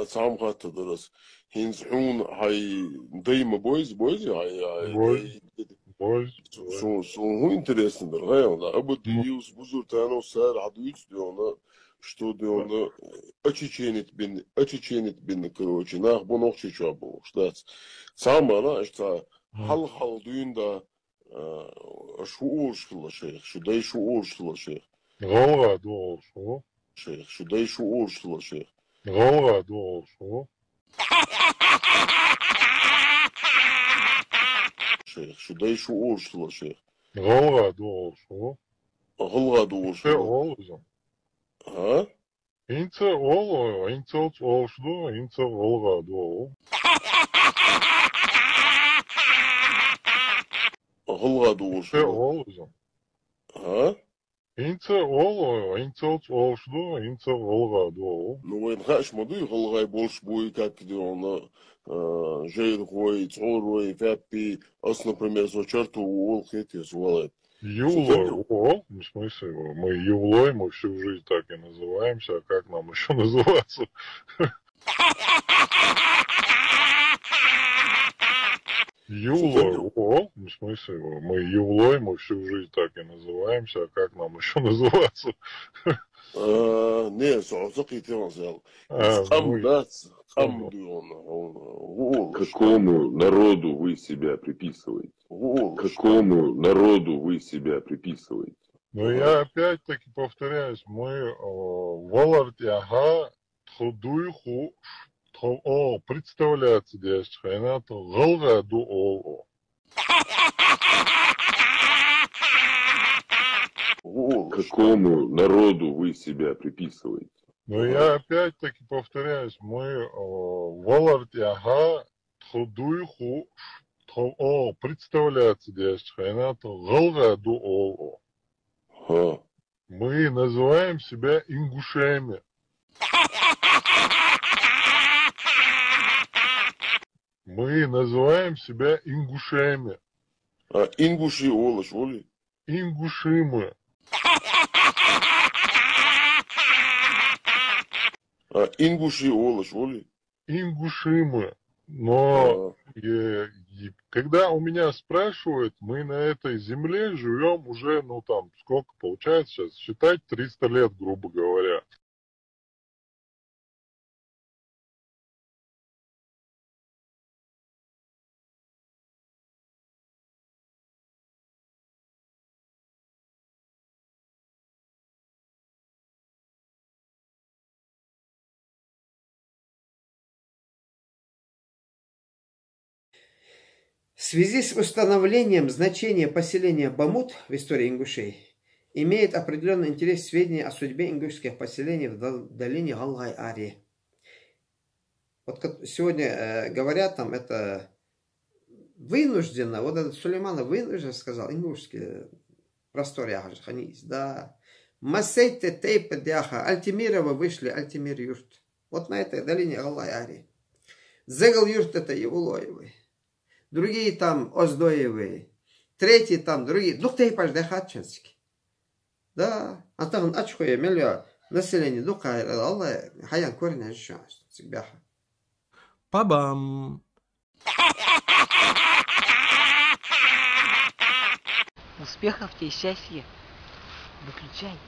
سام خاطر درس هينزحون هاي دايما بويز هاي Boys, داي boys, boys. شو هو интересно дорогая он ابد Ну, يوز بزور تانو سار عدويت ديونا что диона очеченит бин короче нах бонохчи чабу штац сам она что хал дюнда شو أول شيخ شو داي شو أول شيخ غلغة دول شو؟ شيخ شو داي شو أول شيخ غلغة دول شو؟ شيخ شو داي شو أول شيخ غلغة دول شو؟ غلغة دور Te شو olacağım. ها Ince ol, ince oluştu, ince olga dolu. غلغة دور Te شو olacağım. ها Ince ol, ince oluştu, ince olga dolu. ну وين خاش مضي غلغة بولش بوي как ديونا جير خوي تصور فابي أصلا например за черту уол хетис уолет Юлой, о, в смысле, мы Юлой, мы всю жизнь так и называемся, а как нам еще называться? Юлой, о, в смысле, мы Юлой, мы всю жизнь так и называемся, а как нам еще называться? не صعوصقي تيرانزيال Ну, خم دات ну, خم ديونا уол Какому народу вы себя приписываете? уол Какому народу вы себя приписываете? но я опять-таки повторяюсь, мы Валардяга Тхудуйху о, представляется здесь, Хайната Галга Дуол. Какому народу вы себя приписываете? Но я опять-таки повторяюсь, мы Валардяга Тхудуйху о, представляется здесь, Хайната Галга Дуол. Мы называем себя ингушами. Мы называем себя ингушами. ингуши олаш оли Ингуши мы. ингуши олаш оли Ингуши мы. Но когда у меня спрашивают, мы на этой земле живем уже, ну там, сколько получается сейчас, считать 300 лет, грубо говоря. В связи с установлением значения поселения Бамут в истории ингушей имеет определенный интерес сведения о судьбе ингушских поселений в долине Галгай-Ари. Вот сегодня говорят там, это вынужденно, вот этот Сулейманов вынужденно сказал, ингушские просторы Аханис, да. Масейте тейпе дяха, Альтимирова вышли, Альтимир юрт. Вот на этой долине Галгай-Ари. Зегал юрт это Евулоевый. Другие там Оздоевые. Третьи там другие. Дух-то и паждахатчинский. Да. А там ачхуя миллион население. Духа Аллах хаян корень еще. Сибяха. Па-бам! Успехов тебе, счастья. Выключай.